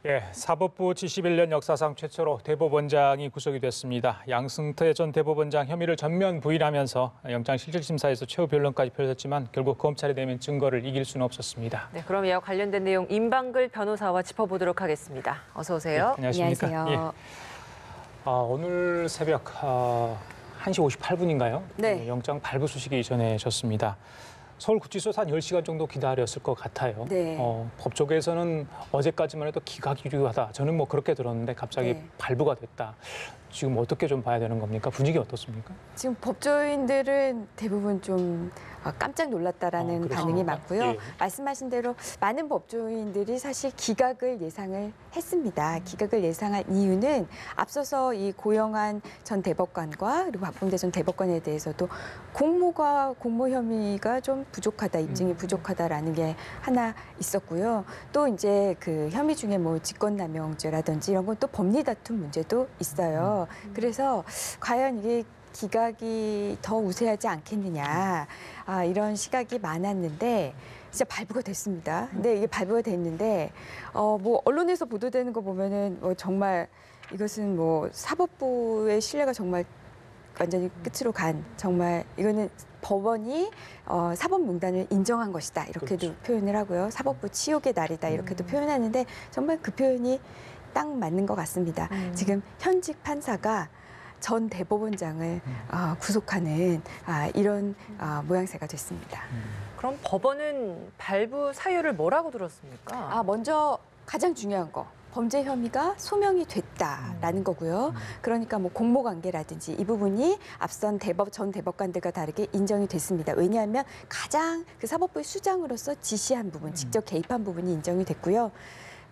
예, 사법부 71년 역사상 최초로 대법원장이 구속이 됐습니다. 양승태 전 대법원장 혐의를 전면 부인하면서 영장실질심사에서 최후 변론까지 펼쳤지만 결국 검찰이 내민 증거를 이길 수는 없었습니다. 네, 그럼 이와 관련된 내용 임방글 변호사와 짚어보도록 하겠습니다. 어서 오세요. 네, 안녕하십니까. 안녕하세요. 예. 오늘 새벽 1시 58분인가요? 네. 영장 발부 소식이 전해졌습니다. 서울구치소에서 한 10시간 정도 기다렸을 것 같아요. 네. 법조계에서는 어제까지만 해도 기각유효하다. 저는 뭐 그렇게 들었는데 갑자기 네. 발부가 됐다. 지금 어떻게 좀 봐야 되는 겁니까? 분위기 어떻습니까? 지금 법조인들은 대부분 좀 깜짝 놀랐다라는 그렇습니까? 반응이 많고요. 예. 말씀하신 대로 많은 법조인들이 사실 기각을 예상을 했습니다. 기각을 예상한 이유는 앞서서 이 고영한 전 대법관과 그리고 박범대 전 대법관에 대해서도 공모 혐의가 좀 부족하다, 입증이 부족하다라는 게 하나 있었고요. 또 이제 그 혐의 중에 뭐 직권남용죄라든지 이런 건 또 법리 다툼 문제도 있어요. 그래서 과연 이게 기각이 더 우세하지 않겠느냐 이런 시각이 많았는데 진짜 발부가 됐습니다. 근데 이게 발부가 됐는데 뭐 언론에서 보도되는 거 보면은 정말 이것은 뭐 사법부의 신뢰가 정말 완전히 끝으로 간 정말 이거는 법원이 사법농단을 인정한 것이다 이렇게도 그렇죠. 표현을 하고요. 사법부 치욕의 날이다 이렇게도 표현하는데 정말 그 표현이 딱 맞는 것 같습니다. 지금 현직 판사가 전 대법원장을 구속하는 이런 모양새가 됐습니다. 그럼 법원은 발부 사유를 뭐라고 들었습니까? 먼저 가장 중요한 거. 범죄 혐의가 소명이 됐다라는 거고요. 그러니까 뭐 공모관계라든지 이 부분이 앞선 전 대법관들과 다르게 인정이 됐습니다. 왜냐하면 가장 그 사법부의 수장으로서 지시한 부분, 직접 개입한 부분이 인정이 됐고요.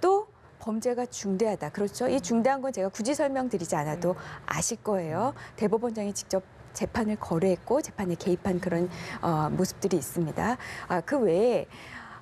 또 범죄가 중대하다. 그렇죠. 이 중대한 건 제가 굳이 설명드리지 않아도 아실 거예요. 대법원장이 직접 재판을 거래했고 재판에 개입한 그런 모습들이 있습니다. 그 외에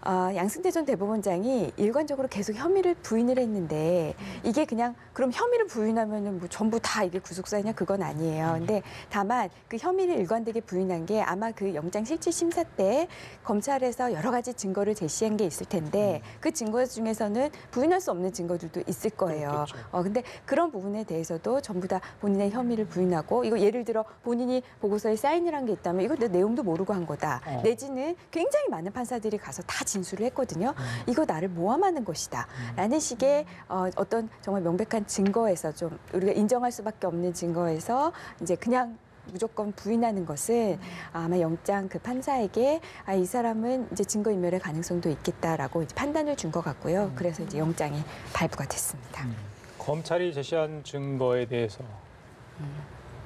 양승태 전 대법원장이 일관적으로 계속 혐의를 부인을 했는데 이게 그냥 그럼 혐의를 부인하면은 뭐 전부 다 이게 구속사냐 그건 아니에요. 근데 다만 그 혐의를 일관되게 부인한 게 아마 그 영장실질심사 때 검찰에서 여러 가지 증거를 제시한 게 있을 텐데 그 증거 중에서는 부인할 수 없는 증거들도 있을 거예요. 근데 그런 부분에 대해서도 전부 다 본인의 혐의를 부인하고 이거 예를 들어 본인이 보고서에 사인을 한 게 있다면 이거 내 내용도 모르고 한 거다. 내지는 굉장히 많은 판사들이 가서 다 진술을 했거든요. 이거 나를 모함하는 것이다. 라는 식의 어떤 정말 명백한 증거에서 좀 우리가 인정할 수밖에 없는 증거에서 이제 그냥 무조건 부인하는 것은 아마 영장 그 판사에게 이 사람은 이제 증거인멸의 가능성도 있겠다라고 이제 판단을 준 것 같고요. 그래서 이제 영장이 발부가 됐습니다. 검찰이 제시한 증거에 대해서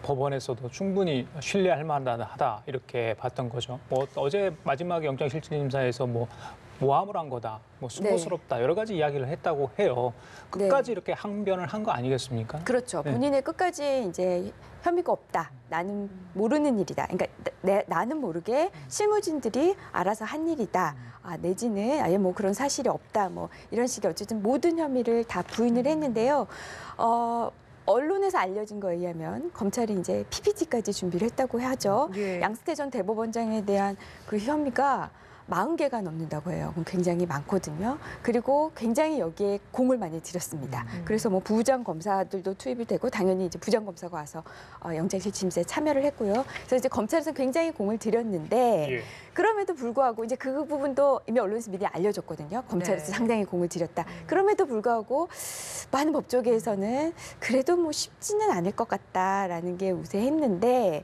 법원에서도 충분히 신뢰할 만하다 이렇게 봤던 거죠. 뭐 어제 마지막 영장실질심사에서 뭐 모함을 한 거다, 뭐 수고스럽다 여러 가지 이야기를 했다고 해요. 끝까지 이렇게 항변을 한 거 아니겠습니까? 그렇죠. 본인의 끝까지 이제 혐의가 없다. 나는 모르는 일이다. 그러니까 나는 모르게 실무진들이 알아서 한 일이다. 내지는 아예 뭐 그런 사실이 없다. 뭐 이런 식의 어쨌든 모든 혐의를 다 부인을 했는데요. 언론에서 알려진 거에 의하면 검찰이 이제 PPT까지 준비를 했다고 하죠. 예. 양승태 전 대법원장에 대한 그 혐의가 40개가 넘는다고 해요. 그럼 굉장히 많거든요. 그리고 굉장히 여기에 공을 많이 들였습니다. 그래서 뭐 부장 검사들도 투입이 되고 당연히 이제 부장 검사가 와서 영장실질심사에 참여를 했고요. 그래서 이제 검찰에서 굉장히 공을 들였는데 그럼에도 불구하고 이제 그 부분도 이미 언론에서 미리 알려졌거든요. 검찰에서 네. 상당히 공을 들였다. 그럼에도 불구하고 많은 법조계에서는 그래도 뭐 쉽지는 않을 것 같다라는 게 우세했는데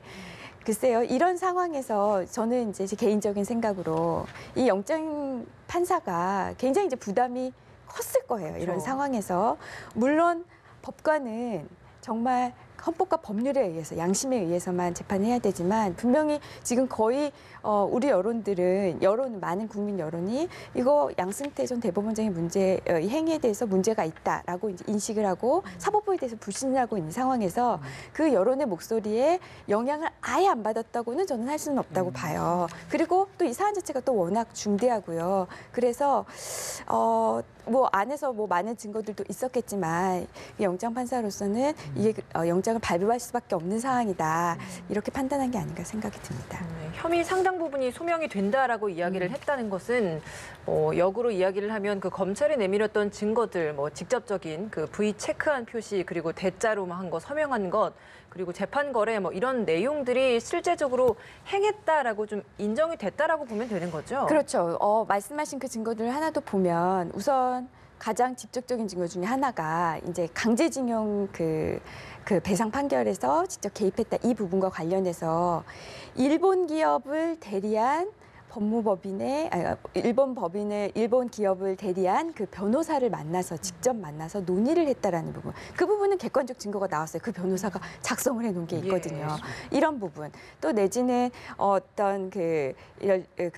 글쎄요, 이런 상황에서 저는 이제 제 개인적인 생각으로 이 영장 판사가 굉장히 이제 부담이 컸을 거예요. 이런 상황에서. 물론 법관은 정말 헌법과 법률에 의해서 양심에 의해서만 재판해야 되지만 분명히 지금 거의 우리 여론들은 많은 국민 여론이 이거 양승태 전 대법원장의 이 행위에 대해서 문제가 있다라고 이제 인식을 하고 사법부에 대해서 불신을 하고 있는 상황에서 그 여론의 목소리에 영향을 아예 안 받았다고는 저는 할 수는 없다고 봐요. 그리고 또 이 사안 자체가 또 워낙 중대하고요. 그래서 뭐 안에서 뭐 많은 증거들도 있었겠지만 이 영장 판사로서는 이게 영장을 발부할 수밖에 없는 상황이다. 이렇게 판단한 게 아닌가 생각이 듭니다. 혐의 상당 부분이 소명이 된다라고 이야기를 했다는 것은 역으로 이야기를 하면 그 검찰이 내밀었던 증거들, 뭐 직접적인 그 V 체크한 표시 그리고 대자로 한 거 서명한 것 그리고 재판 거래 뭐 이런 내용들이 실제적으로 행했다라고 좀 인정이 됐다라고 보면 되는 거죠. 그렇죠. 말씀하신 그 증거들 하나도 보면 우선 가장 직접적인 증거 중에 하나가 이제 강제징용 그 배상 판결에서 직접 개입했다 이 부분과 관련해서 일본 기업을 대리한 일본 기업을 대리한 그 변호사를 만나서 직접 만나서 논의를 했다라는 부분. 그 부분은 객관적 증거가 나왔어요. 그 변호사가 작성을 해놓은 게 있거든요. 이런 부분. 또 내지는 어떤 그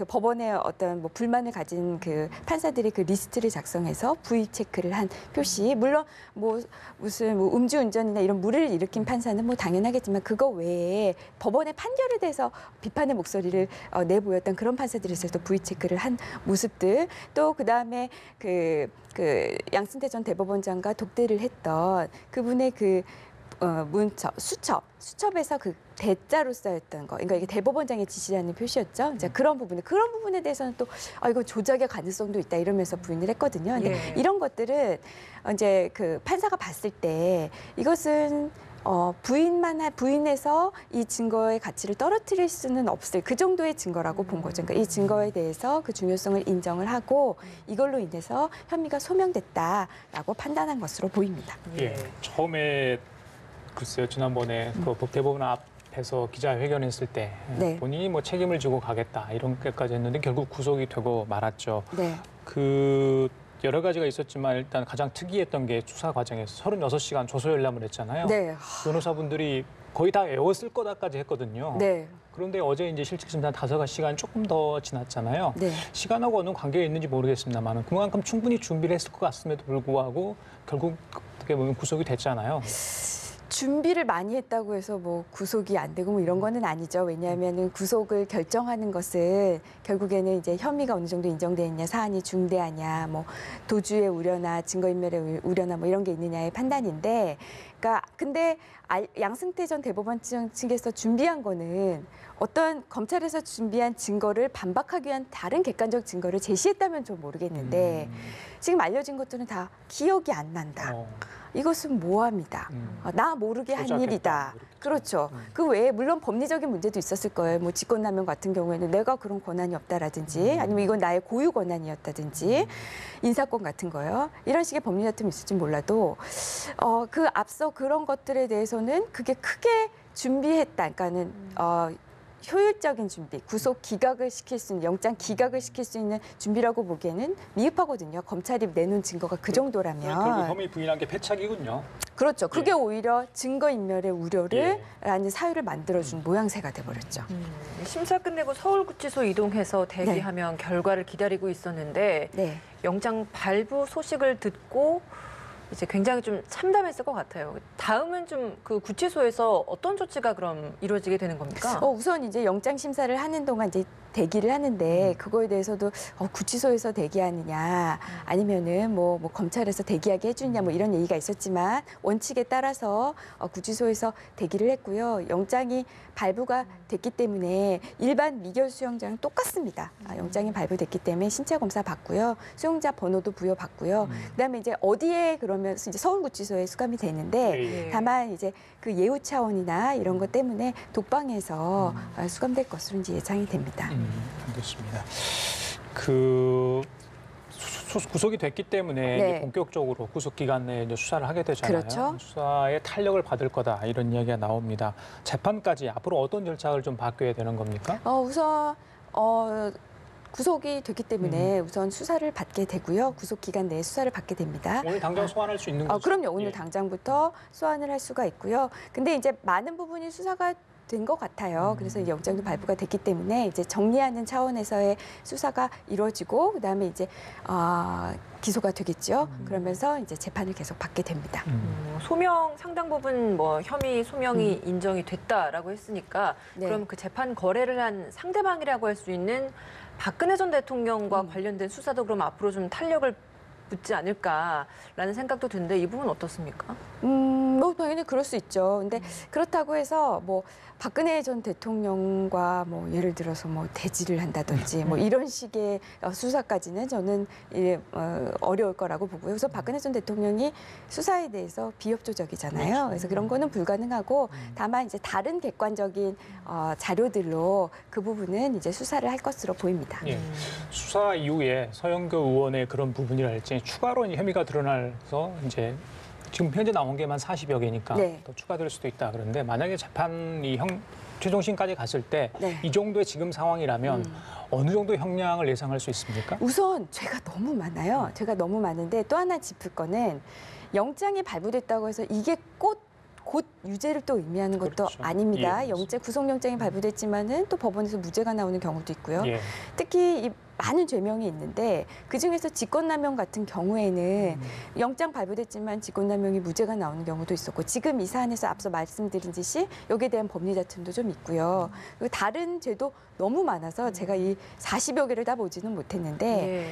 법원의 어떤 뭐 불만을 가진 그 판사들이 그 리스트를 작성해서 V 체크를 한 표시. 물론 뭐 무슨 뭐 음주운전이나 이런 무리를 일으킨 판사는 뭐 당연하겠지만 그거 외에 법원의 판결에 대해서 비판의 목소리를 내보였던 그런 판사들에서도 V 체크를 한 모습들 또 그다음에 그 양승태 전 대법원장과 독대를 했던 그분의 그 수첩에서 그 대자로 써였던 거, 그러니까 이게 대법원장의 지시라는 표시였죠. 이제 그런 부분에 대해서는 또 이거 조작의 가능성도 있다 이러면서 부인을 했거든요. 근데 이런 것들은 이제 그 판사가 봤을 때 이것은 부인해서 이 증거의 가치를 떨어뜨릴 수는 없을 그 정도의 증거라고 본 거죠. 그러니까 이 증거에 대해서 그 중요성을 인정을 하고 이걸로 인해서 혐의가 소명됐다라고 판단한 것으로 보입니다. 예, 처음에 글쎄요 지난번에 그 대법원 앞에서 기자회견했을 때 본인이 뭐 책임을 지고 가겠다 이런 것까지 했는데 결국 구속이 되고 말았죠. 네. 그 여러 가지가 있었지만 일단 가장 특이했던 게 수사 과정에서 36시간 조서 열람을 했잖아요. 네. 변호사분들이 거의 다 외웠을 거다까지 했거든요. 네. 그런데 어제 이제 실질심사 5시간 조금 더 지났잖아요. 네. 시간하고 어느 관계가 있는지 모르겠습니다만 그만큼 충분히 준비를 했을 것 같음에도 불구하고 결국 어떻게 보면 구속이 됐잖아요. 준비를 많이 했다고 해서 뭐 구속이 안 되고 뭐 이런 거는 아니죠. 왜냐하면은 구속을 결정하는 것은 결국에는 이제 혐의가 어느 정도 인정돼 있냐, 사안이 중대하냐, 뭐 도주의 우려나 증거인멸의 우려나 뭐 이런 게 있느냐의 판단인데, 그러니까 근데 양승태 전 대법원 측에서 준비한 거는 어떤 검찰에서 준비한 증거를 반박하기 위한 다른 객관적 증거를 제시했다면 좀 모르겠는데 지금 알려진 것들은 다 기억이 안 난다. 이것은 모함이다. 나 모르게 한 일이다. 그렇죠. 그 외에 물론 법리적인 문제도 있었을 거예요. 뭐 직권남용 같은 경우에는 내가 그런 권한이 없다라든지 아니면 이건 나의 고유 권한이었다든지 인사권 같은 거요. 이런 식의 법리 다툼이 있을지 몰라도 그 앞서 그런 것들에 대해서는 그게 크게 준비했다. 그러니까는 효율적인 준비, 구속 기각을 시킬 수 있는, 영장 기각을 시킬 수 있는 준비라고 보기에는 미흡하거든요. 검찰이 내놓은 증거가 그 정도라면. 결국 혐의 부인한 게 패착이군요. 그렇죠. 그게 오히려 증거인멸의 우려를 라는 사유를 만들어준 모양새가 돼버렸죠. 심사 끝내고 서울구치소 이동해서 대기하면 결과를 기다리고 있었는데 영장 발부 소식을 듣고 이제 굉장히 좀 참담했을 것 같아요. 다음은 좀 그 구치소에서 어떤 조치가 그럼 이루어지게 되는 겁니까? 우선 이제 영장 심사를 하는 동안 이제 대기를 하는데 그거에 대해서도 구치소에서 대기하느냐 아니면은 뭐 검찰에서 대기하게 해주느냐 뭐 이런 얘기가 있었지만 원칙에 따라서 구치소에서 대기를 했고요. 영장이 발부가 됐기 때문에 일반 미결 수용자랑 똑같습니다. 영장이 발부됐기 때문에 신체 검사 받고요. 수용자 번호도 부여받고요. 그다음에 이제 어디에 그러면 이제 서울구치소에 수감이 되는데 다만 이제 그 예우 차원이나 이런 것 때문에 독방에서 수감될 것으로 이제 예상이 됩니다. 알겠습니다. 그 구속이 됐기 때문에 이제 본격적으로 구속 기간 내에 이제 수사를 하게 되잖아요. 그렇죠. 수사에 탄력을 받을 거다 이런 이야기가 나옵니다. 재판까지 앞으로 어떤 절차를 좀 바뀌어야 되는 겁니까? 우선 구속이 됐기 때문에 우선 수사를 받게 되고요. 구속 기간 내에 수사를 받게 됩니다. 오늘 당장 소환할 수 있는 거죠? 그럼요. 오늘 당장부터 소환을 할 수가 있고요. 근데 이제 많은 부분이 수사가 된 것 같아요. 그래서 영장도 발부가 됐기 때문에 이제 정리하는 차원에서의 수사가 이루어지고 그다음에 이제 기소가 되겠죠. 그러면서 이제 재판을 계속 받게 됩니다. 소명 상당 부분 뭐 혐의 소명이 인정이 됐다라고 했으니까 그럼 그 재판 거래를 한 상대방이라고 할 수 있는 박근혜 전 대통령과 관련된 수사도 그럼 앞으로 좀 탄력을 붙지 않을까라는 생각도 드는데 이 부분 어떻습니까? 뭐 당연히 그럴 수 있죠. 근데 그렇다고 해서 뭐 박근혜 전 대통령과 뭐 예를 들어서 뭐 대지를 한다든지 뭐 이런 식의 수사까지는 저는 어려울 거라고 보고요. 그래서 박근혜 전 대통령이 수사에 대해서 비협조적이잖아요. 그렇죠. 그래서 그런 거는 불가능하고 다만 이제 다른 객관적인 자료들로 그 부분은 이제 수사를 할 것으로 보입니다. 예. 수사 이후에 서영교 의원의 그런 부분이랄지 추가로 혐의가 드러나서 이제 지금 현재 나온 게만 40여 개니까 네. 더 추가될 수도 있다. 그런데 만약에 재판이 최종심까지 갔을 때 이 네. 정도의 지금 상황이라면 어느 정도 형량을 예상할 수 있습니까? 우선 죄가 너무 많아요. 죄가 너무 많은데 또 하나 짚을 거는 영장이 발부됐다고 해서 이게 곧 유죄를 또 의미하는 것도 그렇죠. 아닙니다. 예, 구속영장이 발부됐지만은 또 법원에서 무죄가 나오는 경우도 있고요. 예. 특히 이 많은 죄명이 있는데 그중에서 직권남용 같은 경우에는 영장 발부됐지만 직권남용이 무죄가 나오는 경우도 있었고 지금 이 사안에서 앞서 말씀드린 듯이 여기에 대한 법리 다툼도 좀 있고요. 그리고 다른 죄도 너무 많아서 제가 이 40여 개를 다 보지는 못했는데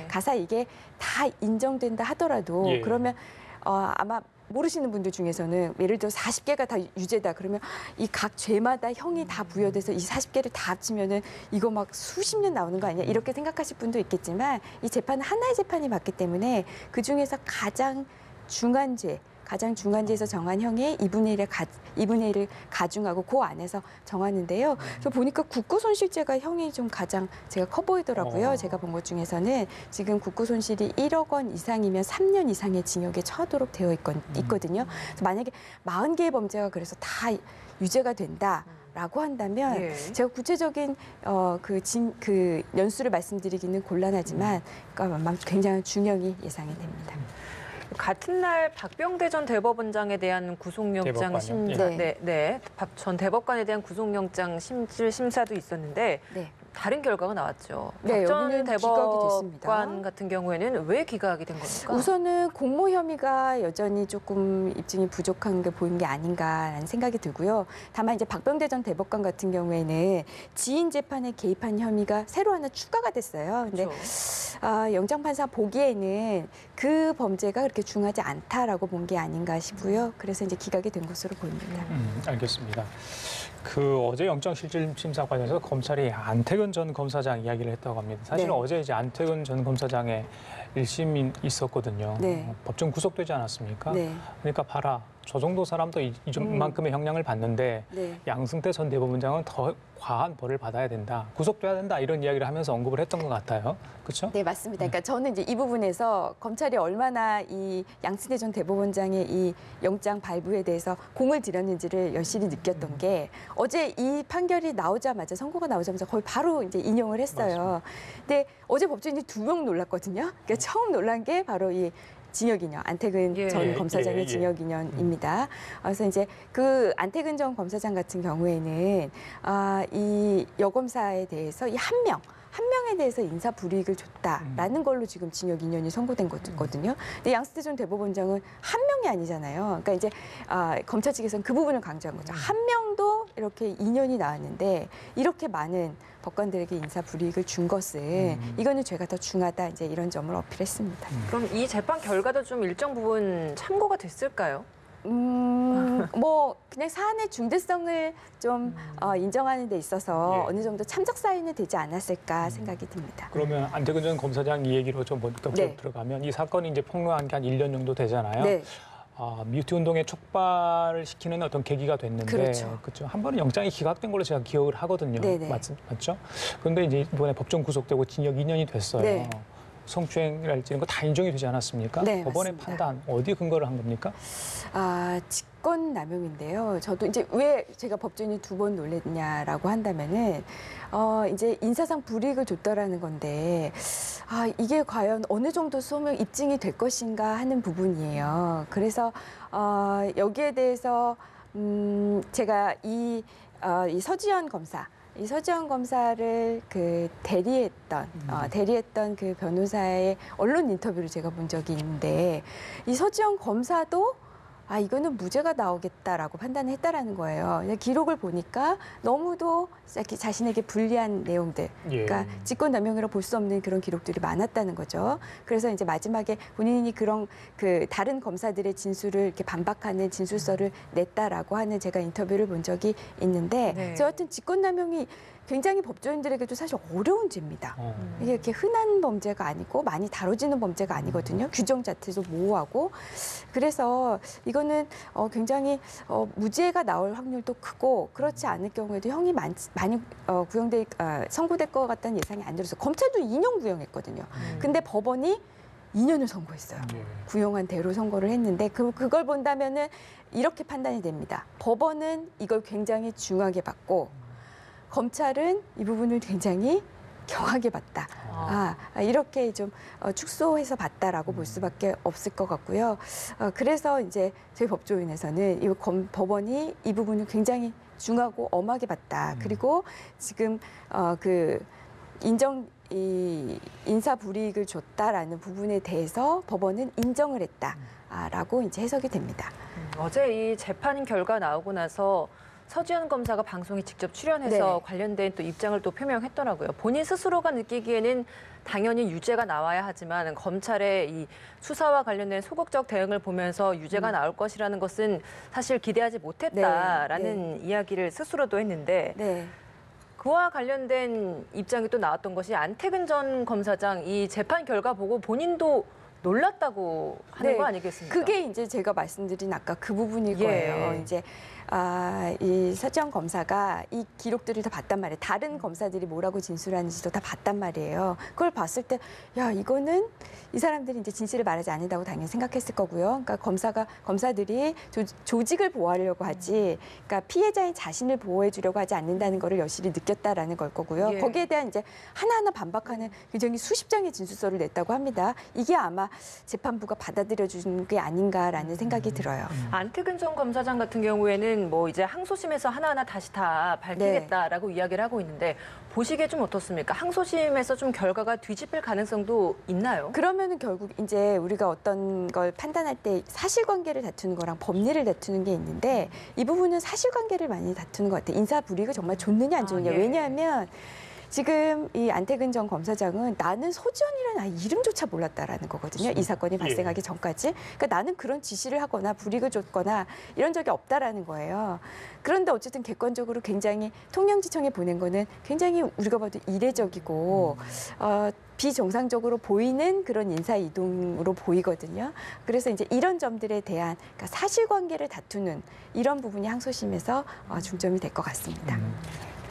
예. 가사 이게 다 인정된다 하더라도 예. 그러면 아마 모르시는 분들 중에서는 예를 들어 40개가 다 유죄다 그러면 이 각 죄마다 형이 다 부여돼서 이 40개를 다 합치면은 이거 막 수십 년 나오는 거 아니야 이렇게 생각하실 분도 있겠지만 이 재판은 하나의 재판이 맞기 때문에 그 중에서 가장 중한 죄에서 정한 형의 2분의 1을 가중하고 그 안에서 정하는데요. 그래서 보니까 국고손실죄가 형이 좀 가장 제가 커 보이더라고요. 제가 본 것 중에서는 지금 국고손실이 1억 원 이상이면 3년 이상의 징역에 처하도록 되어 있거든요. 그래서 만약에 40개의 범죄가 그래서 다 유죄가 된다라고 한다면 예. 제가 구체적인 그 연수를 말씀드리기는 곤란하지만 그러니까 아마 굉장히 중형이 예상이 됩니다. 같은 날 박병대 전 대법원장에 대한 구속영장 대법관이요? 심사, 예. 박 전 대법관에 대한 구속영장 심사도 있었는데 네. 다른 결과가 나왔죠. 네, 박 전 여기는 기각이 됐습니다. 대법관 같은 경우에는 왜 기각이 된 겁니까? 우선은 공모 혐의가 여전히 조금 입증이 부족한 게 보인 게 아닌가라는 생각이 들고요. 다만 이제 박병대 전 대법관 같은 경우에는 지인 재판에 개입한 혐의가 새로 하나 추가가 됐어요. 근데 그렇죠. 영장판사 보기에는 그 범죄가 그렇게 중하지 않다라고 본 게 아닌가 싶고요. 그래서 이제 기각이 된 것으로 보입니다. 알겠습니다. 어제 영장실질심사 관련해서 검찰이 안태근 전 검사장 이야기를 했다고 합니다. 사실은 네. 어제 이제 안태근 전 검사장의 1심이 있었거든요. 네. 법정 구속되지 않았습니까? 네. 그러니까 봐라. 저 정도 사람도 이만큼의 형량을 받는데 네. 양승태 전 대법원장은 더 과한 벌을 받아야 된다. 구속돼야 된다. 이런 이야기를 하면서 언급을 했던 것 같아요. 그렇죠? 네, 맞습니다. 그러니까 저는 이제 이 부분에서 검찰이 얼마나 이 양승태 전 대법원장의 이 영장 발부에 대해서 공을 들였는지를 여실히 느꼈던 게 어제 이 판결이 나오자마자 선고가 나오자마자 거의 바로 이제 인용을 했어요. 맞습니다. 근데 어제 법조인이 2명 놀랐거든요. 그러니까 처음 놀란 게 바로 이 징역 2년, 안태근 예. 전 검사장의 예. 징역 2년입니다. 그래서 이제 그 안태근 전 검사장 같은 경우에는 이 여검사에 대해서 이 한 명에 대해서 인사 불이익을 줬다라는 걸로 지금 징역 2년이 선고된 거거든요. 근데 양승태 전 대법원장은 한 명이 아니잖아요. 그러니까 이제 검찰 측에서는 그 부분을 강조한 거죠. 한 명도 이렇게 2년이 나왔는데 이렇게 많은 법관들에게 인사 불이익을 준 것은 이거는 죄가 더 중하다 이제 이런 점을 어필했습니다. 그럼 이 재판 결과도 좀 일정 부분 참고가 됐을까요? 뭐 그냥 사안의 중대성을 좀 인정하는 데 있어서 예. 어느 정도 참작 사유는 되지 않았을까 생각이 듭니다. 그러면 안태근 전 검사장 이 얘기로 좀 본격적으로 네. 들어가면 이 사건이 이제 폭로한 게 한 1년 정도 되잖아요. 네. 미투 운동에 촉발을 시키는 어떤 계기가 됐는데, 그렇죠. 한 번은 영장이 기각된 걸로 제가 기억을 하거든요. 네네. 맞죠? 그런데 이제 이번에 법정 구속되고 징역 2년이 됐어요. 네. 성추행이랄지 이런 거 다 인정이 되지 않았습니까? 네, 법원의 맞습니다. 판단 어디에 근거를 한 겁니까? 직권남용인데요. 저도 이제 왜 제가 법조인이 2번 놀랬냐라고 한다면은 이제 인사상 불이익을 줬다라는 건데 이게 과연 어느 정도 소명 입증이 될 것인가 하는 부분이에요. 그래서 여기에 대해서 제가 이 서지현 검사를 그 대리했던 그 변호사의 언론 인터뷰를 제가 본 적이 있는데 이 서지현 검사도 아, 이거는 무죄가 나오겠다라고 판단을 했다라는 거예요. 기록을 보니까 너무도 자신에게 불리한 내용들, 예. 그러니까 직권남용이라 볼 수 없는 그런 기록들이 많았다는 거죠. 그래서 이제 마지막에 본인이 그런 그 다른 검사들의 진술을 이렇게 반박하는 진술서를 냈다라고 하는 제가 인터뷰를 본 적이 있는데, 네. 저 같은 직권남용이 굉장히 법조인들에게도 사실 어려운 죄입니다. 이게 이렇게 흔한 범죄가 아니고 많이 다뤄지는 범죄가 아니거든요. 규정 자체도 모호하고. 그래서 이거는 굉장히 무죄가 나올 확률도 크고, 그렇지 않을 경우에도 형이 많이 선고될 것 같다는 예상이 안 들어서 검찰도 2년 구형했거든요. 근데 법원이 2년을 선고했어요. 예. 구형한 대로 선고를 했는데 그걸 본다면은 이렇게 판단이 됩니다. 법원은 이걸 굉장히 중하게 봤고, 검찰은 이 부분을 굉장히 경하게 봤다. 이렇게 좀 축소해서 봤다라고 볼 수밖에 없을 것 같고요. 그래서 이제 저희 법조인에서는 이 법원이 이 부분을 굉장히 중하고 엄하게 봤다. 그리고 지금 인사 불이익을 줬다라는 부분에 대해서 법원은 인정을 했다라고 이제 해석이 됩니다. 어제 이 재판 결과 나오고 나서 서지현 검사가 방송에 직접 출연해서 네. 관련된 또 입장을 또 표명했더라고요. 본인 스스로가 느끼기에는 당연히 유죄가 나와야 하지만 검찰의 이 수사와 관련된 소극적 대응을 보면서 유죄가 나올 것이라는 것은 사실 기대하지 못했다라는 이야기를 스스로도 했는데 네. 그와 관련된 입장이 또 나왔던 것이 안태근 전 검사장 이 재판 결과 보고 본인도 놀랐다고 하는 네. 거 아니겠습니까? 그게 이제 제가 말씀드린 아까 그 부분일 예. 거예요. 이제 이 서지현 검사가 이 기록들을 다 봤단 말이에요. 다른 검사들이 뭐라고 진술하는지도 다 봤단 말이에요. 그걸 봤을 때, 야, 이거는 이 사람들이 이제 진실을 말하지 않는다고 당연히 생각했을 거고요. 그러니까 검사들이 조직을 보호하려고 하지, 그러니까 피해자인 자신을 보호해 주려고 하지 않는다는 거를 여실히 느꼈다라는 걸 거고요. 예. 거기에 대한 이제 하나하나 반박하는 굉장히 수십 장의 진술서를 냈다고 합니다. 이게 아마 재판부가 받아들여 주는 게 아닌가라는 생각이 들어요. 안태근 전 검사장 같은 경우에는 뭐 이제 항소심에서 하나하나 다시 다 밝히겠다라고 이야기를 하고 있는데 보시기에 좀 어떻습니까? 항소심에서 좀 결과가 뒤집힐 가능성도 있나요? 그러면은 결국 이제 우리가 어떤 걸 판단할 때 사실관계를 다투는 거랑 법리를 다투는 게 있는데 이 부분은 사실관계를 많이 다투는 것 같아요. 인사 불이익을 정말 줬느냐 안 줬느냐. 예. 왜냐하면 지금 이 안태근 전 검사장은 나는 서지현이라는 아이 이름조차 몰랐다라는 거거든요. 이 사건이 발생하기 전까지. 그러니까 나는 그런 지시를 하거나 불이익을 줬거나 이런 적이 없다라는 거예요. 그런데 어쨌든 객관적으로 굉장히 통영지청에 보낸 거는 굉장히 우리가 봐도 이례적이고 비정상적으로 보이는 그런 인사 이동으로 보이거든요. 그래서 이제 이런 점들에 대한 그러니까 사실관계를 다투는 이런 부분이 항소심에서 중점이 될 것 같습니다.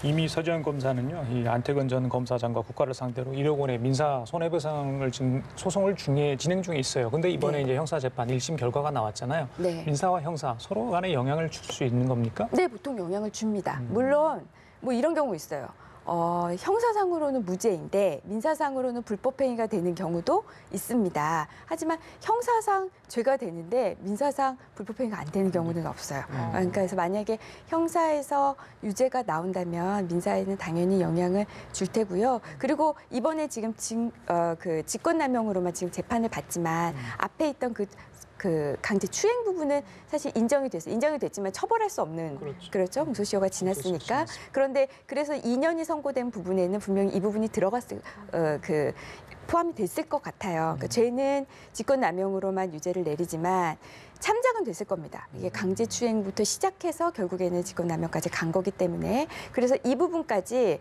이미 서지현 검사는요, 이 안태근 전 검사장과 국가를 상대로 1억 원의 민사 손해배상을 지금 소송을 진행 중에 있어요. 근데 이번에 네. 이제 형사재판 1심 결과가 나왔잖아요. 네. 민사와 형사 서로 간에 영향을 줄 수 있는 겁니까? 네, 보통 영향을 줍니다. 물론 뭐 이런 경우 있어요. 형사상으로는 무죄인데 민사상으로는 불법행위가 되는 경우도 있습니다. 하지만 형사상 죄가 되는데 민사상 불법행위가 안 되는 경우는 없어요. 그러니까 그래서 만약에 형사에서 유죄가 나온다면 민사에는 당연히 영향을 줄 테고요. 그리고 이번에 지금 직권남용으로만 지금 재판을 받지만 앞에 있던 그 강제 추행 부분은 사실 인정이 됐지만 처벌할 수 없는 그렇죠. 공소시효가 지났으니까. 그런데 그래서 2년이 선고된 부분에는 분명히 이 부분이 포함이 됐을 것 같아요. 그러니까 죄는 직권남용으로만 유죄를 내리지만 참작은 됐을 겁니다. 이게 강제추행부터 시작해서 결국에는 직권남용까지 간 거기 때문에 그래서 이 부분까지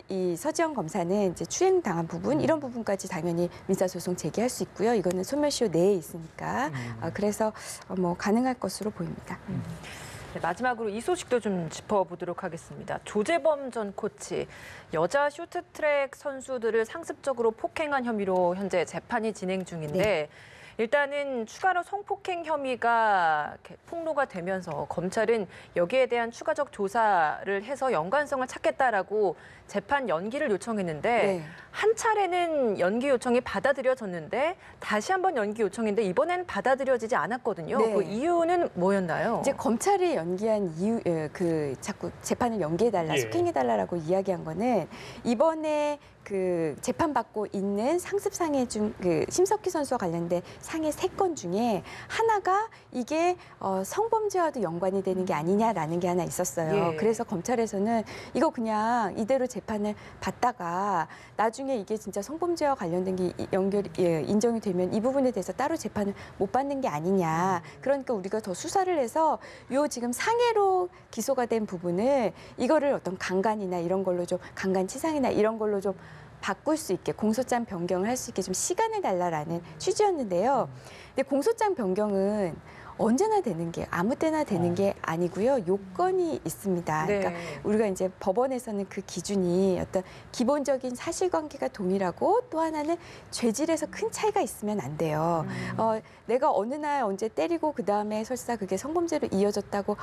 이 서지현 검사는 이제 추행당한 부분 이런 부분까지 당연히 민사소송 제기할 수 있고요. 이거는 소멸시효 내에 있으니까 그래서 뭐 가능할 것으로 보입니다. 네, 마지막으로 이 소식도 좀 짚어보도록 하겠습니다. 조재범 전 코치, 여자 쇼트트랙 선수들을 상습적으로 폭행한 혐의로 현재 재판이 진행 중인데 네. 일단은 추가로 성폭행 혐의가 폭로가 되면서 검찰은 여기에 대한 추가적 조사를 해서 연관성을 찾겠다라고 재판 연기를 요청했는데 네. 한 차례는 연기 요청이 받아들여졌는데 다시 한번 연기 요청인데 이번엔 받아들여지지 않았거든요. 네. 그 이유는 뭐였나요? 이제 검찰이 연기한 이유, 자꾸 재판을 연기해달라, 예. 속행해달라라고 이야기한 거는 이번에 그 재판받고 있는 상습상해 중 그 심석희 선수와 관련된 상해 3건 중에 하나가 이게 성범죄와도 연관이 되는 게 아니냐라는 게 하나 있었어요. 예. 그래서 검찰에서는 이거 그냥 이대로 재판을 받다가 나중에 이게 진짜 성범죄와 관련된 게 인정이 되면 이 부분에 대해서 따로 재판을 못 받는 게 아니냐. 그러니까 우리가 더 수사를 해서 요 지금 상해로 기소가 된 부분을 이거를 어떤 강간이나 이런 걸로 좀 강간치상이나 이런 걸로 좀 바꿀 수 있게 공소장 변경을 할 수 있게 좀 시간을 달라라는 취지였는데요. 근데 공소장 변경은 언제나 되는 게 아무 때나 되는 게 아니고요. 요건이 있습니다. 네. 그러니까 우리가 이제 법원에서는 그 기준이 어떤 기본적인 사실관계가 동일하고 또 하나는 죄질에서 큰 차이가 있으면 안 돼요. 내가 어느 날 언제 때리고 그다음에 설사 그게 성범죄로 이어졌다고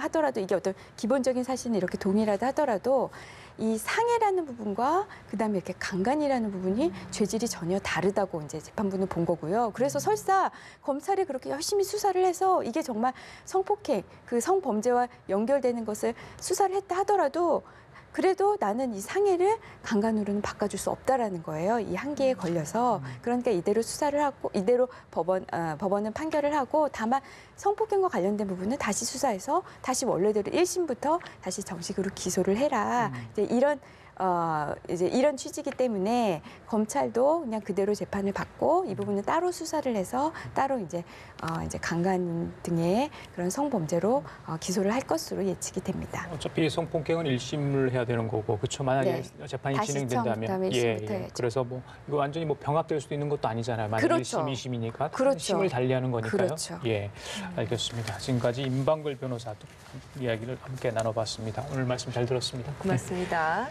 하더라도 이게 어떤 기본적인 사실은 이렇게 동일하다 하더라도 이 상해라는 부분과 그다음에 이렇게 강간이라는 부분이 죄질이 전혀 다르다고 이제 재판부는 본 거고요. 그래서 설사 검찰이 그렇게 열심히 수사를 해서 이게 정말 성폭행, 그 성범죄와 연결되는 것을 수사를 했다 하더라도 그래도 나는 이 상해를 강간으로는 바꿔줄 수 없다라는 거예요. 이 한계에 걸려서. 그러니까 이대로 수사를 하고 이대로 법원은 판결을 하고 다만 성폭행과 관련된 부분은 다시 수사해서 다시 원래대로 1심부터 다시 정식으로 기소를 해라. 이제 이런 취지이기 때문에 검찰도 그냥 그대로 재판을 받고 이 부분은 따로 수사를 해서 따로 이제 강간 등의 그런 성범죄로 기소를 할 것으로 예측이 됩니다. 어차피 성폭행은 1심을 해야 되는 거고, 그렇죠. 만약에 재판이 다시 진행된다면, 처음부터 1심부터 해야죠. 그래서 뭐 이거 완전히 뭐 병합될 수도 있는 것도 아니잖아요. 만약 그렇죠. 1심, 2심이니까 그렇죠. 심을 달리하는 거니까요. 그렇죠. 예, 알겠습니다. 지금까지 임방글 변호사도 이야기를 함께 나눠봤습니다. 오늘 말씀 잘 들었습니다. 고맙습니다.